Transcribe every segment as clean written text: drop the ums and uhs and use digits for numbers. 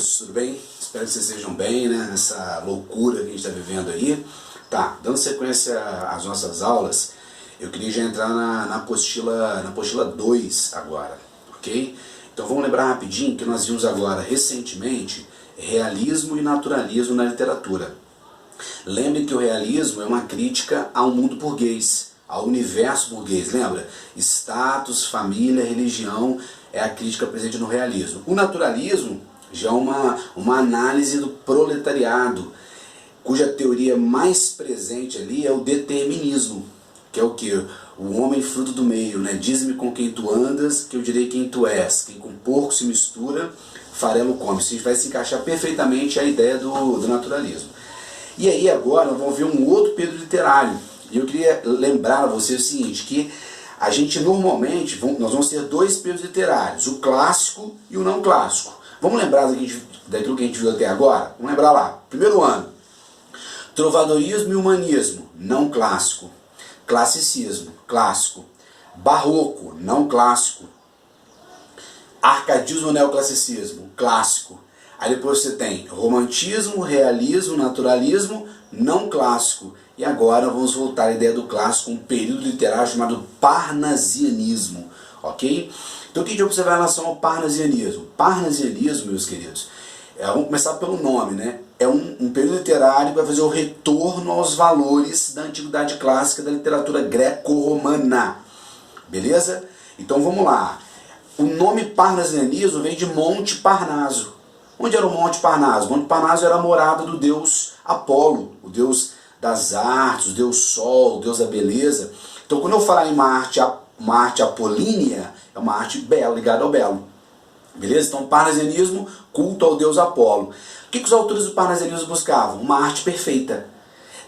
queridos, tudo bem? Espero que vocês estejam bem, né? Nessa loucura que a gente está vivendo aí. Tá, dando sequência às nossas aulas, eu queria já entrar na apostila 2 agora, ok? Então vamos lembrar rapidinho que nós vimos agora, recentemente, realismo e naturalismo na literatura. Lembre que o realismo é uma crítica ao mundo burguês, ao universo burguês, lembra? Status, família, religião é a crítica presente no realismo. O naturalismo já é uma análise do proletariado, cuja teoria mais presente ali é o determinismo, que é o que? O homem fruto do meio, né? Diz-me com quem tu andas, que eu direi quem tu és. Quem com porco se mistura, farelo come. Isso vai se encaixar perfeitamente a ideia do naturalismo. E aí agora nós vamos ver um outro período literário. E eu queria lembrar a você o seguinte, que a gente normalmente, nós vamos ter dois períodos literários, o clássico e o não clássico. Vamos lembrar daquilo que a gente viu até agora? Vamos lembrar lá. Primeiro ano, trovadorismo e humanismo, não clássico. Classicismo, clássico. Barroco, não clássico. Arcadismo e neoclassicismo, clássico. Aí depois você tem romantismo, realismo, naturalismo, não clássico. E agora vamos voltar à ideia do clássico, um período literário chamado parnasianismo, ok? Então o que a gente observa em relação ao parnasianismo? Parnasianismo, meus queridos, vamos começar pelo nome, né? É um período literário que vai fazer o retorno aos valores da antiguidade clássica da literatura greco-romana, beleza? Então vamos lá. O nome parnasianismo vem de Monte Parnaso. Onde era o Monte Parnaso? O Monte Parnaso era a morada do deus Apolo, o deus das artes, o deus Sol, o deus da beleza. Então quando eu falar em uma arte apolínea, é uma arte bela, ligada ao belo. Beleza? Então parnasianismo, culto ao deus Apolo. O que os autores do parnasianismo buscavam? Uma arte perfeita.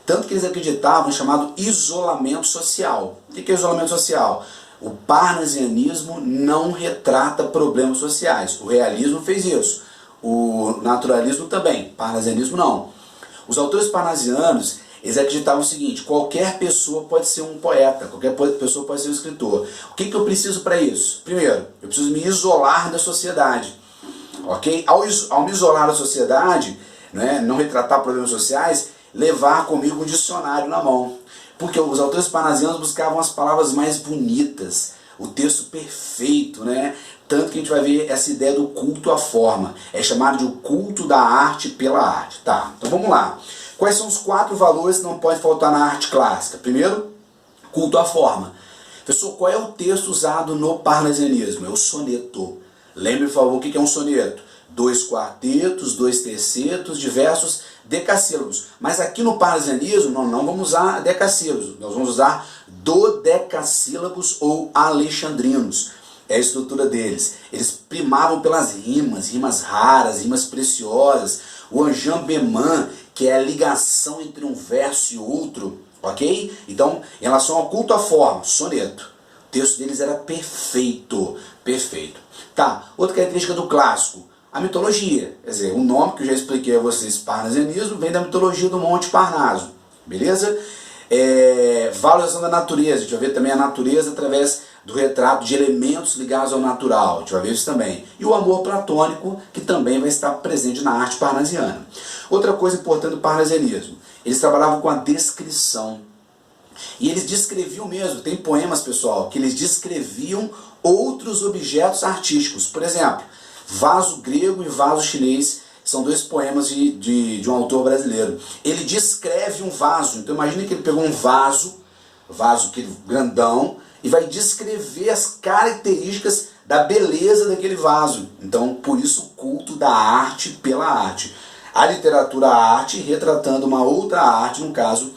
Tanto que eles acreditavam no chamado isolamento social. O que é isolamento social? O parnasianismo não retrata problemas sociais. O realismo fez isso. O naturalismo também. Parnasianismo não. Os autores parnasianos, eles acreditavam o seguinte: qualquer pessoa pode ser um poeta, qualquer pessoa pode ser um escritor. O que eu preciso para isso? Primeiro, eu preciso me isolar da sociedade. Ok? Ao me isolar da sociedade, né, não retratar problemas sociais, levar comigo um dicionário na mão. Porque os autores parnasianos buscavam as palavras mais bonitas, o texto perfeito, né? Tanto que a gente vai ver essa ideia do culto à forma. É chamado de o culto da arte pela arte. Tá, então vamos lá. Quais são os 4 valores que não podem faltar na arte clássica? Primeiro, culto à forma. Professor, qual é o texto usado no parnasianismo? É o soneto. Lembre, por favor, o que é um soneto? 2 quartetos, 2 tercetos, diversos decassílabos. Mas aqui no parnasianismo nós não vamos usar decassílabos, nós vamos usar dodecassílabos ou alexandrinos. É a estrutura deles. Eles primavam pelas rimas raras, rimas preciosas. O anjambeman, que é a ligação entre um verso e outro, ok? Então, em relação ao culto à forma, soneto. O texto deles era perfeito, perfeito. Tá, outra característica do clássico, a mitologia. Quer dizer, o nome que eu já expliquei a vocês, parnasianismo, vem da mitologia do Monte Parnaso, beleza? Valorização da natureza, a gente vai ver também a natureza através do retrato de elementos ligados ao natural, a gente vai ver isso também. E o amor platônico, que também vai estar presente na arte parnasiana. Outra coisa importante do parnasianismo, eles trabalhavam com a descrição. E eles descreviam mesmo, tem poemas, pessoal, que eles descreviam outros objetos artísticos. Por exemplo, Vaso Grego e Vaso Chinês, são 2 poemas de um autor brasileiro. Ele descreve um vaso, então imagine que ele pegou um vaso grandão, e vai descrever as características da beleza daquele vaso. Então, por isso, o culto da arte pela arte. A literatura, a arte, retratando uma outra arte, no caso,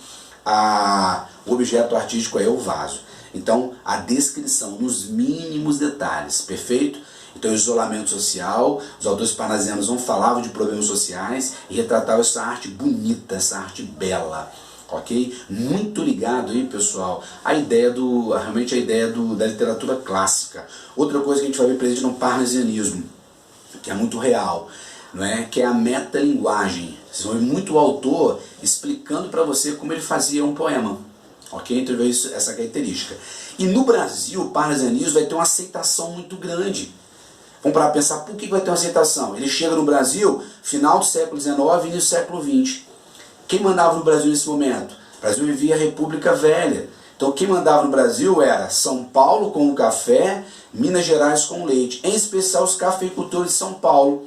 o objeto artístico é o vaso. Então, a descrição nos mínimos detalhes, perfeito? Então, isolamento social, os autores parnasianos não falavam de problemas sociais e retratavam essa arte bonita, essa arte bela. Ok? Muito ligado aí, pessoal, realmente a ideia da literatura clássica. Outra coisa que a gente vai ver presente no parnasianismo, que é muito real, não é? Que é a metalinguagem. Vocês vão ver muito o autor explicando para você como ele fazia um poema. Ok? Então veio essa característica. E no Brasil, o parnasianismo vai ter uma aceitação muito grande. Vamos parar para pensar, por que vai ter uma aceitação? Ele chega no Brasil, final do século XIX e início do século XX. Quem mandava no Brasil nesse momento? O Brasil vivia a República Velha. Então quem mandava no Brasil era São Paulo com o café, Minas Gerais com o leite, em especial os cafeicultores de São Paulo.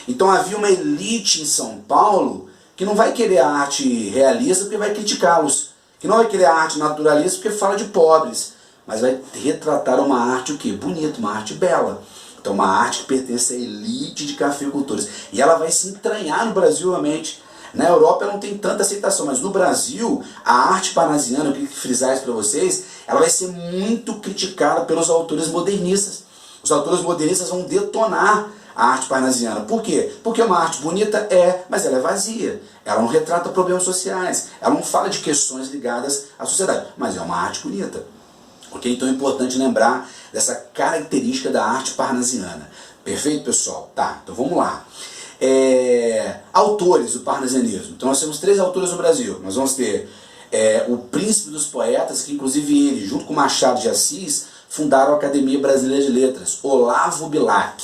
Então havia uma elite em São Paulo que não vai querer a arte realista porque vai criticá-los, que não vai querer a arte naturalista porque fala de pobres, mas vai retratar uma arte o quê? Bonita, uma arte bela. Então uma arte que pertence à elite de cafeicultores. E ela vai se entranhar no Brasil realmente. Na Europa ela não tem tanta aceitação, mas no Brasil, a arte parnasiana, eu queria frisar isso para vocês, ela vai ser muito criticada pelos autores modernistas. Os autores modernistas vão detonar a arte parnasiana. Por quê? Porque é uma arte bonita, mas ela é vazia. Ela não retrata problemas sociais, ela não fala de questões ligadas à sociedade, mas é uma arte bonita. Ok? Então é importante lembrar dessa característica da arte parnasiana. Perfeito, pessoal? Tá, então vamos lá. Autores do parnasianismo. Então nós temos 3 autores no Brasil. Nós vamos ter o Príncipe dos Poetas, que inclusive ele, junto com Machado de Assis, fundaram a Academia Brasileira de Letras, Olavo Bilac,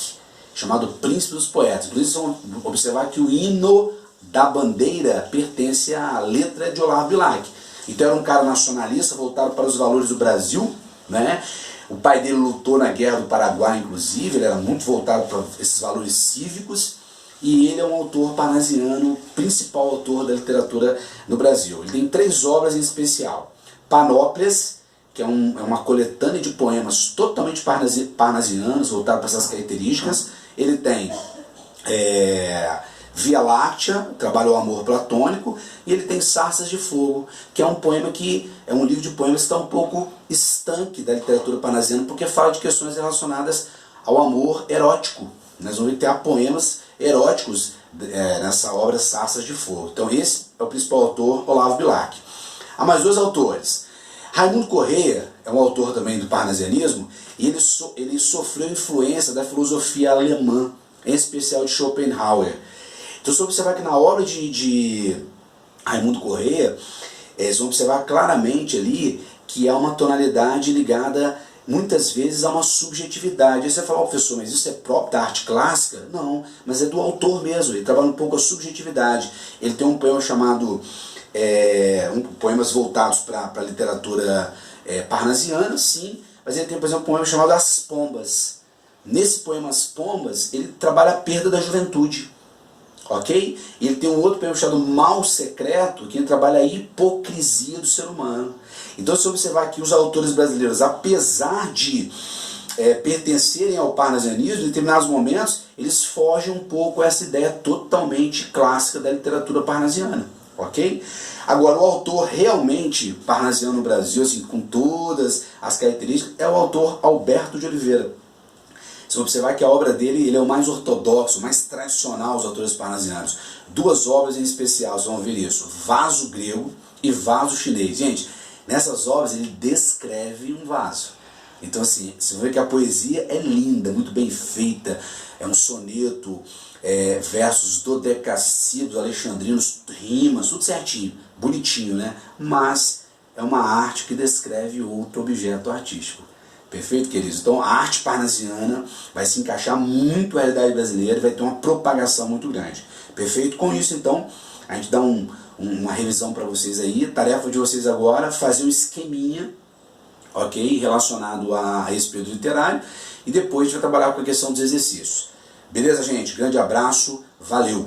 chamado Príncipe dos Poetas. Inclusive vocês vão observar que o hino da bandeira pertence à letra de Olavo Bilac. Então era um cara nacionalista, voltado para os valores do Brasil, né? O pai dele lutou na Guerra do Paraguai, inclusive, ele era muito voltado para esses valores cívicos. E ele é um autor parnasiano, principal autor da literatura no Brasil. Ele tem 3 obras em especial. Panóplias, que é uma coletânea de poemas totalmente parnasianos, voltado para essas características. Ele tem Via Láctea, trabalha o amor platônico. E ele tem Sarças de Fogo, que é um poema que é um livro de poemas que está um pouco estanque da literatura parnasiana, porque fala de questões relacionadas ao amor erótico. Nós vamos ter poemas eróticos nessa obra Sarças de Fogo. Então esse é o principal autor, Olavo Bilac. Há mais 2 autores. Raimundo Corrêa é um autor também do parnasianismo, e ele sofreu influência da filosofia alemã, em especial de Schopenhauer. Então você observar que na obra de Raimundo Corrêa, vocês vão observar claramente ali que há uma tonalidade ligada muitas vezes há uma subjetividade. Aí você vai falar, professor, mas isso é próprio da arte clássica? Não, mas é do autor mesmo, ele trabalha um pouco a subjetividade. Ele tem um poema chamado, poemas voltados para a literatura parnasiana, sim, mas ele tem, por exemplo, um poema chamado As Pombas. Nesse poema As Pombas, ele trabalha a perda da juventude. Ok? E ele tem um outro poema chamado Mal Secreto, que ele trabalha a hipocrisia do ser humano. Então, se observar que os autores brasileiros, apesar de pertencerem ao parnasianismo, em determinados momentos, eles fogem um pouco a essa ideia totalmente clássica da literatura parnasiana. Ok? Agora, o autor realmente parnasiano no Brasil, assim, com todas as características, é o autor Alberto de Oliveira. Você vai observar que a obra dele ele é o mais ortodoxo, o mais tradicional dos autores parnasianos. 2 obras em especial, vocês vão ver isso. Vaso grego e vaso chinês. Gente, nessas obras ele descreve um vaso. Então assim, você vê que a poesia é linda, muito bem feita. É um soneto, versos dodecassílabos, alexandrinos, rimas, tudo certinho, bonitinho, né? Mas é uma arte que descreve outro objeto artístico. Perfeito, queridos? Então a arte parnasiana vai se encaixar muito na realidade brasileira e vai ter uma propagação muito grande. Perfeito? Com isso, então, a gente dá uma revisão para vocês aí. Tarefa de vocês agora, fazer um esqueminha, ok? Relacionado a esse período literário. E depois a gente vai trabalhar com a questão dos exercícios. Beleza, gente? Grande abraço. Valeu!